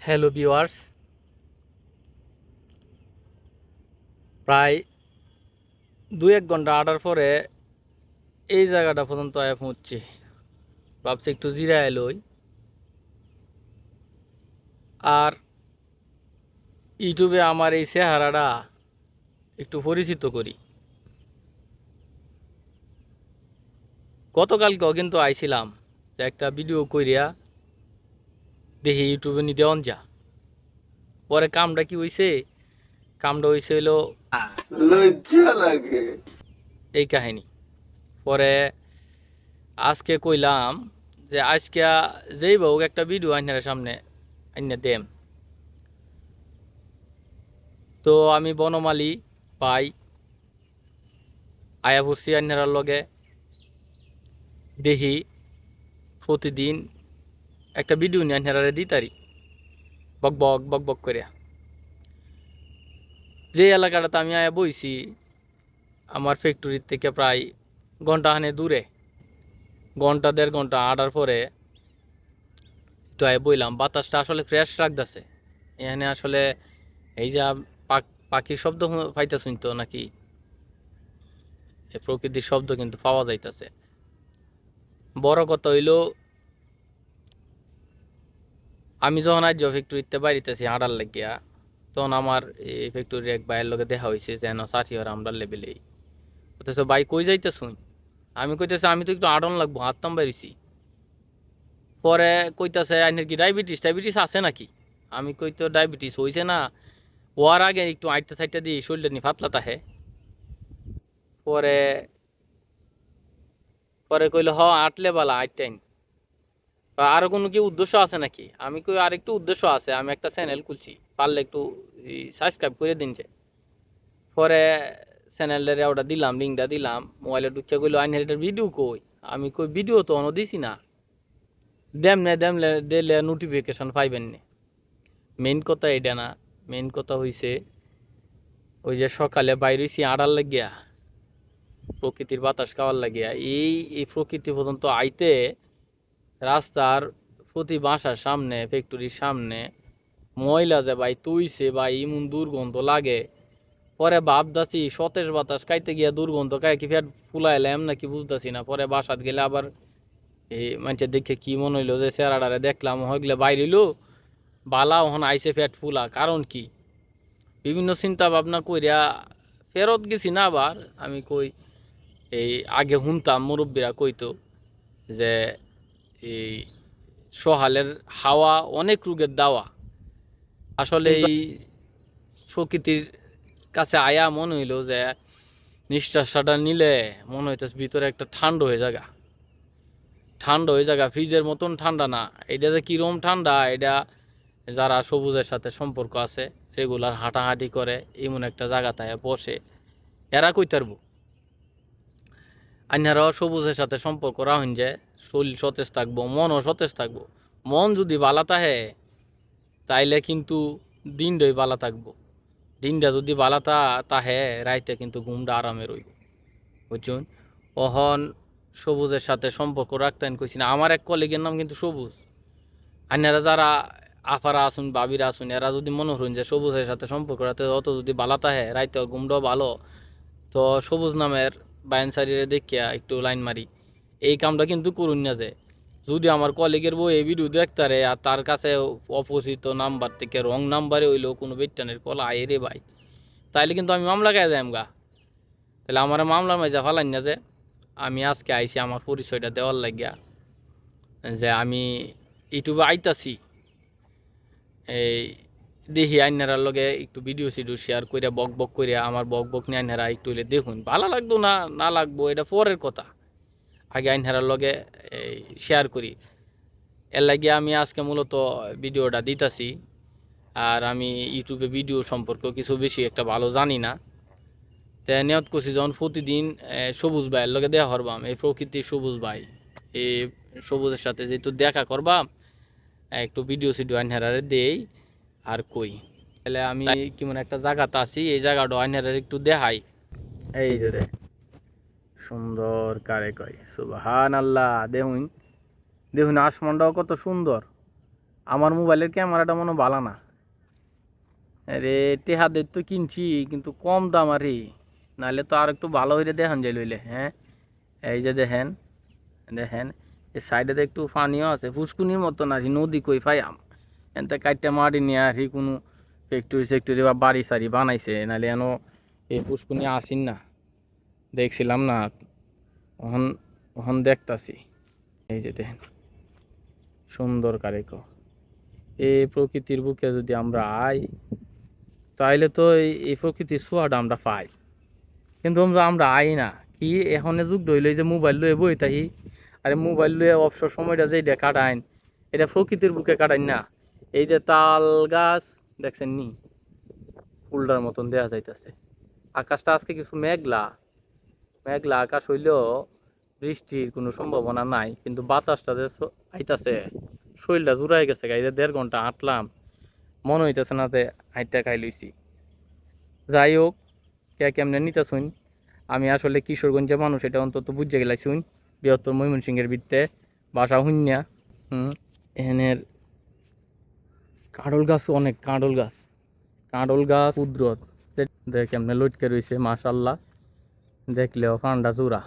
Hello viewers, প্রায় 2-1 ঘন্টা হাঁটার পরে এই জায়গাটা পর্যন্ত আয়া পৌঁছছি। ভাবছি একটু জিরায় লই আর ইউটিউবে আমার এই চেহারাটা একটু পরিচিত করি। গতকালকেও কিন্তু আইছিলাম যে একটা ভিডিও কইরিয়া দেখি ইউটিউবে নি দেওয়ান যা। পরে কামটা কি হইছে, কামটা হইছে হইলো লজ্জা লাগে। এই কাহিনী। পরে আজকে কইলাম যে আজকে যেই হোক একটা ভিডিও আইনার সামনে আইনা দেম। তো আমি বনমালী পাই আয়া পড়ছি আইনারার লগে, দেখি প্রতিদিন একটা ভিডিও নিয়ে আইনারারে দিতারি বক বক বক বক করিয়া। যে এলাকাটাতে আমি আয়া বইছি আমার ফ্যাক্টরির থেকে প্রায় ঘন্টাখানে দূরে, 1-1.5 ঘন্টা হাঁটার পরে একটু আয়া বইলাম। বাতাসটা আসলে ফ্রেশ রাখতেছে এখানে। আসলে এই যে পাখির শব্দ পাইতে শুনতো নাকি, এই প্রকৃতির শব্দ কিন্তু পাওয়া যাইতেছে। বড় কথা হইল, আমি যখন আজ ফ্যাক্টরিতে বাড়িতেছি হাঁটার লাগিয়া, তখন আমার এই ফ্যাক্টরির এক ভাইয়ের লগে দেখা হয়েছে যেন ষাঠি আর আমরা লেভেলেই। অথচ ভাই কই যাইতেছুন? আমি কইতেছি আমি তো একটু আড়ন লাগবো, হাঁটতাম বাড়িছি। পরে কইতাছে আইনের কি ডায়াবেটিস টাইবেটিস আছে নাকি? আমি কই তো ডায়াবেটিস হয়েছে না, ওয়ার আগে একটু আইটটা সাইটটা দিয়ে শরীরটা নিয়ে ফাতলা তাহে। পরে পরে কইলো হ আটলে বালা আটটাইন। আরো কোনো কি উদ্দেশ্য আছে নাকি? আমি কই আর একটু উদ্দেশ্য আছে, আমি একটা চ্যানেল খুলছি, পারলে একটু সাবস্ক্রাইব করে দিন যে। পরে চ্যানেলের ওটা দিলাম, লিঙ্কটা দিলাম, মোবাইলে ঢুকিয়া কইলো আইনের এটার ভিডিও কই? আমি কই ভিডিও তো অন্য দিছি না, দেমনে দেমলে দিলে নোটিফিকেশন পাইবেন না। মেইন কথা এটা না, মেইন কথা হইছে ওই যে সকালে বাইর হইছি আড়ার লাগিয়া, প্রকৃতির বাতাস খাওয়ার লাগিয়া। এই প্রকৃতি পর্যন্ত আইতে রাস্তার প্রতি বাসার সামনে, ফ্যাক্টরির সামনে ময়লা যে ভাই তুইছে ভাই, ইমন দুর্গন্ধ লাগে। পরে ভাবতাছি সতেজ বাতাস খাইতে গিয়া দুর্গন্ধ খাই কি ফের ফুলাইলাম নাকি বুঝতেছি না। পরে বাসাত গেলে আবার এই মানুষের দেখে কি মনে হইলো যে চেহারাটারে দেখলাম হইলে বাইর হইলো বালা, ওখানে আইসে ফ্যাট ফুলা, কারণ কি? বিভিন্ন চিন্তা ভাবনা কইরা ফেরত গেছি না আবার। আমি কই এই আগে শুনতাম মুরব্বীরা কইতো যে এই সহালের হাওয়া অনেক রোগের দাওয়া। আসলে এই প্রকৃতির কাছে আয়া মনে হইলো যে নিঃশ্বাসটা নিলে মনে হইতেছে ভিতরে একটা ঠান্ডা হয়ে যাগা, ঠান্ডা হয়ে যাগা, ফ্রিজের মতন ঠান্ডা না। এটা যে কিরম ঠান্ডা, এটা যারা সবুজের সাথে সম্পর্ক আছে, রেগুলার হাঁটাহাঁটি করে, এমন একটা জায়গাতে বসে, এরা কই তারবো। আইনারাও সবুজের সাথে সম্পর্ক রাখুন যে শরীর সতেজ থাকবো, মনও সতেজ থাকবো। মন যদি বালা তাহে তাইলে কিন্তু দিনটাই বালা থাকবো। দিনটা যদি বালা তাহে রাইতে কিন্তু ঘুমটা আরামে রইব, বুঝছেন? অহন সবুজের সাথে সম্পর্ক রাখতেন কইছি না। আমার এক কলিগের নাম কিন্তু সবুজ। আইনারা যারা আফারা আসুন, বাবিরা আসুন, এরা যদি মনে করেন যে সবুজের সাথে সম্পর্ক রাখতে অত যদি বালা তাহে রাইতে ঘুমটাও ভালো, তো সবুজ নামের বায়ানসারিরে দেখিয়া একটু লাইন মারি। এই কামটা কিন্তু করুন না যে যদি আমার কলিগের বউ এই ভিডিও দেখতারে আর তার কাছে অপরিচিত নাম্বার থেকে রং নাম্বারে হইলেও কোনো বেটানের কল আয় রে ভাই, তাইলে কিন্তু আমি মামলা গায়ে যাই গা। তাহলে আমার মামলার মাঝে ফালাইন না যে আমি আজকে আইছি আমার পরিচয়টা দেওয়ার লাগিয়া যে আমি ইউটিউবে আইতাছি। এই দেখি আইনারার লগে একটু ভিডিও সিডিও শেয়ার করে বক বক করে আমার বক বক নিয়ে আইনারা একটু হইলে দেখুন, ভালো লাগতো না না লাগবো এটা পরের কথা। আগে আইনারার লগে এই শেয়ার করি। এর লাগিয়ে আমি আজকে মূলত ভিডিওটা দিতাছি। আর আমি ইউটিউবে ভিডিও সম্পর্কে কিছু বেশি একটা ভালো জানি না। তাই নিয়ত করছি যখন প্রতিদিন সবুজ ভাইয়ের লগে দেখা করবাম, এই প্রকৃতির সবুজ ভাই, এই সবুজের সাথে যেহেতু দেখা করবাম, একটু ভিডিও সিডিও আইনারারে দেই আর কই। তাহলে আমি কেমন একটা জায়গাতে আছি, এই জায়গাটা আইনারারে একটু দেখাই। এই যে রে সুন্দর কারে কয় সুবহান আল্লাহ। দেখুন দেখুন আসমানটাও কত সুন্দর, আমার মোবাইলের ক্যামেরাটা মনে হয় ভালো না। আরে টেহা দিয়ে তো কিনছি, কিন্তু কম দাম আরে, নাহলে তো আর একটু ভালো হইলে দেখান যায় লইলে। হ্যাঁ, এই যে দেখেন, দেখেন এই সাইডে তো একটু পানিও আছে, ফুসকুনির মতন আর কি, নদী কই পাইয়াম। এনতে কাইটটা মাটি নিয়ে আর কি কোনো ফ্যাক্টরি সেক্টরি বা বাড়ি সারি বানাইছে, নাহলে এন এই ফুসকুনি আসিন না, দেখছিলাম না, ওহন ওহন দেখতাছি। এই যে দেখেন সুন্দর কারেক, এই প্রকৃতির বুকে যদি আমরা আই, তাইলে তো এই প্রকৃতির ছোঁয়াটা আমরা পাই, কিন্তু আমরা আমরা আই না। কি এখন যুগ ধরলে যে মোবাইল লয়ে বই থাকি, আরে মোবাইল লয়ে অবসর সময়টা যেটা কাটাইন, এটা প্রকৃতির বুকে কাটাইন না। এই যে তাল গাছ দেখছেন নি, ফুলটার মতন দেয়া যাইতেছে। আকাশটা আজকে কিছু মেঘলা মেঘলা আকাশ হইলেও বৃষ্টির কোনো সম্ভাবনা নাই, কিন্তু বাতাসটা যে আইতাছে, শরীরটা জুড়াই গেছে। এই যে 1.5 ঘন্টা হাঁটলাম, মনে হইতেছে না যে হাইটটা খাই লইছি। যাই হোক, কে কেমনে নিতে শুন, আমি আসলে কিশোরগঞ্জের মানুষ এটা অন্তত বুঝে গেলাই শুন, বৃহত্তর ময়মনসিংহের ভিত্তে বাসা হুন্যা। এখানের কাঁড়ল গাছ, অনেক কাঁড়ল গাছ, কাঁড়ল গাছ কুদরত দেখ কেমনে লটকে রয়েছে, মাশাল্লাহ, দেখলেও ফান্ডা চূড়া।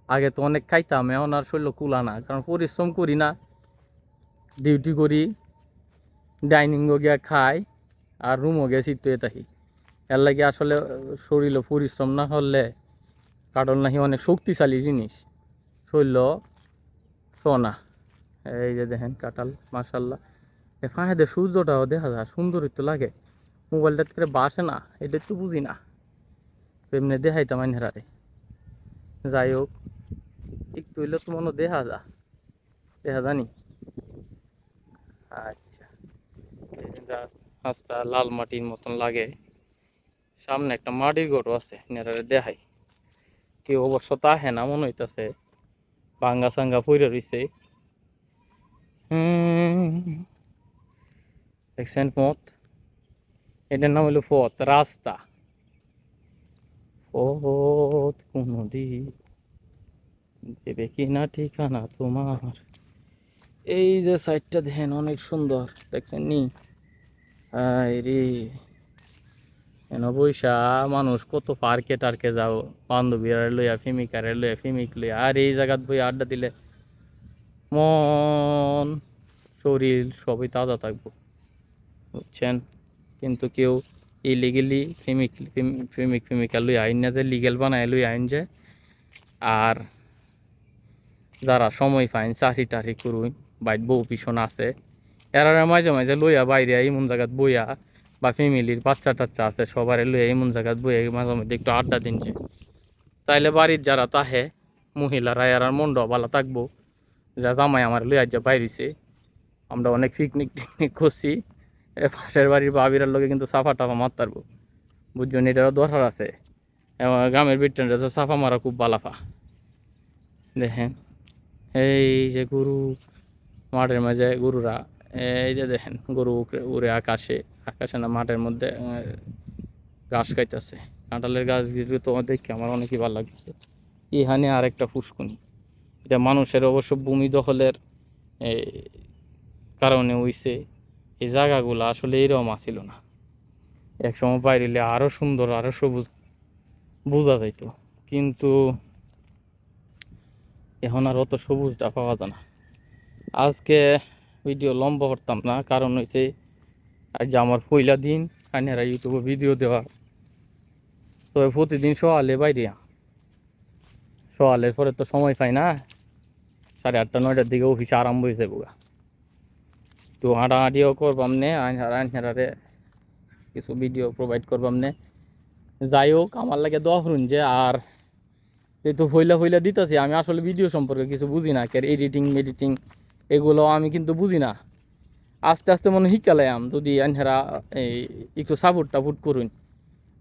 আগে তো অনেক খাইতাম, এখন আর শরীর কুলা না, কারণ পরিশ্রম করি না, ডিউটি করি, ডাইনিংও গিয়া খাই, আর রুমও গিয়ে শীত থাকি। এর লাগে আসলে শরীরও পরিশ্রম না করলে, কাঁঠাল নাকি অনেক শক্তিশালী জিনিস, শরীর সোনা। এই যে দেখেন কাঁঠাল, মাশাল্লাহ। এ ফাঁকে সূর্যটাও দেখা যায়, সুন্দরই তো লাগে। মোবাইলটা করে বাসে না, এটা তো বুঝি না, এমনি দেখাইতাম আইনহারে। যাই হোক, একটু হইলে তো মনে দেখা জানি। আচ্ছা, রাস্তা লাল মাটির মতন লাগে, সামনে একটা মাটির ঘরও আছে, নেড়ারে দেখাই। কেউ অবশ্য তাহে না, মনে হইতাছে ভাঙ্গা সাঙ্গা পইরা রইছে। দেখছেন পথ, এটার নাম হলো পথ, রাস্তা। পথ কোনো দিক দেবে কিনা ঠিকানা তোমার। এই যে সাইডটা দেখেন অনেক সুন্দর, দেখছেন নি? রে এন বৈশা মানুষ কত পার্কে টার্কে যাও, বান্ধবীরা লইয়া, প্রেমিকারে লইয়া, প্রেমিক লইয়া, আর এই জায়গাত বই আড্ডা দিলে মন শরীর সবই তাজা থাকবো, বুঝছেন? কিন্তু কেউ ইলিগেলি প্রেমিকা লই আইন না, যে লিগেল বানায় লই আইন যে। আর যারা সময় পাইন চাকরি টাকরি করুন, বাইর বউ পিছন আছে, এরা মাঝে মাঝে লইয়া বাইরে এমন জায়গাত বইয়া, বা ফ্যামিলির বাচ্চা টাচ্চা আছে সবারে লইয়া এমন জায়গাত বইয়া মাঝে মধ্যে একটু আড্ডা দিন যে, তাইলে বাড়ির যারা তাহে মহিলারা এরার মনটাও ভালো থাকবো, যা জামাই আমার লইয়া যা বাইরেছে। আমরা অনেক পিকনিক টিকনিক করছি, পাশের বাড়ির বাবিরার লোকে কিন্তু সাফা টাফা মারতে পারবো, বুঝছেন? এটারও দরকার আছে। এবং গ্রামের বিট্টেনটা তো সাফা মারা খুব বালাফা। দেখেন এই যে গরু, মাঠের মাঝে গরুরা, এই যে দেখেন গরু উড়ে আকাশে, আকাশে না মাঠের মধ্যে ঘাস খাইতেছে। কাঁঠালের গাছগুলো তো দেখে আমার অনেকই ভালো লাগতেছে। এখানে আর একটা ফুসকুনি, এটা মানুষের অবশ্য ভূমি দখলের কারণে হইছে। এই জায়গাগুলো আসলে এরকম আসিল না, একসময় বাইরে আরও সুন্দর, আরও সবুজ বোঝা যাইত, কিন্তু এখন আর অত সবুজটা পাওয়া যায় না। আজকে ভিডিও লম্বা করতাম না, কারণ হয়েছে আজ আমার পয়লা দিন কাইনারা ইউটিউবে ভিডিও দেওয়া। তবে প্রতিদিন সকালে বাইরে, সকালের পরে তো সময় পাই না, 8:30 9টার দিকে অফিসে আরম্ভ হয়েছে বুগা, তো হাঁটাহাঁটিও করবাম নে, আইনহারে কিছু ভিডিও প্রোভাইড করবাম নে। যাই হোক, আমার লাগে দোয়া করুন যে। আর এই তো হইলা দিতেছি, আমি আসলে ভিডিও সম্পর্কে কিছু বুঝি না, এডিটিং মেডিটিং এগুলো আমি কিন্তু বুঝি না। আস্তে আস্তে মনে শিখালাম, যদি আইনহারা এই একটু সাপোর্ট টাপোর্ট করুন।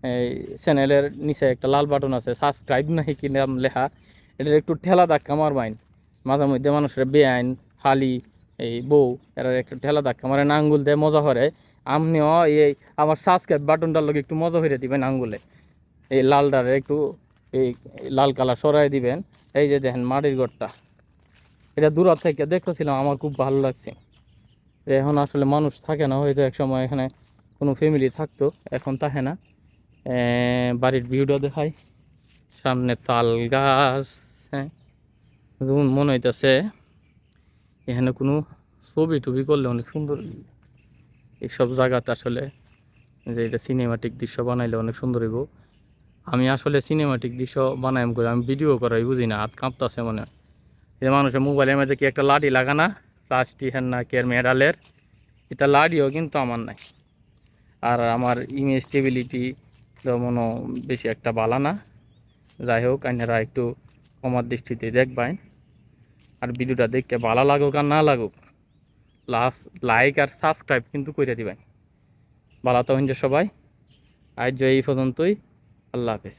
এই চ্যানেলের নিচে একটা লাল বাটন আছে, সাবস্ক্রাইব না কি নাম লেখা, এটার একটু ঠেলা ধাক্কা মারবাইন। মাঝে মধ্যে মানুষের বেআইন হালি এই বউ, এরা একটু ঠেলা ধাক্কা মারে না, আঙ্গুল দেয় মজা করে। আপনিও এই আমার সাবস্ক্রাইব বাটনটার লোক একটু মজা করে দিবেন, আঙ্গুলে এই লালটারে একটু এই লাল কালার সরাই দিবেন। এই যে দেখেন মাটির ঘরটা, এটা দূর থেকে দেখতেছিলাম, আমার খুব ভালো লাগছে। এখন আসলে মানুষ থাকে না, হয়তো এক সময় এখানে কোনো ফ্যামিলি থাকতো, এখন থাকে না। বাড়ির ভিউটা দেখাই, সামনে তাল গাছ। হ্যাঁ, যেমন মনে হইতেছে এখানে কোনো ছবি টবি করলে অনেক সুন্দর। এইসব জায়গাতে আসলে যে এটা সিনেমাটিক দৃশ্য বানাইলে অনেক সুন্দর হইব। আমি আসলে সিনেমাটিক দৃশ্য বানাইম করে, আমি ভিডিও করাই বুঝি না, হাত কাঁপতাছে মনে হয়। এই যে মানুষের মোবাইলের মধ্যে কি একটা লাঠি লাগানা, প্লাস্টিক হ্যান না কি আর মেডালের, এটা লাঠিও কিন্তু আমার নাই। আর আমার ইমেজ স্টেবিলিটি মনে বেশি একটা ভালো না। যাই হোক, আপনারা একটু কমার দৃষ্টিতে দেখবেন। আর ভিডিওটা দেখতে ভালো লাগুক আর না লাগুক, লাইক আর সাবস্ক্রাইব কিন্তু করে দিবেন। ভালো থাকুন যে সবাই। আজ এই পর্যন্তই। আল্লাহ হাফেজ।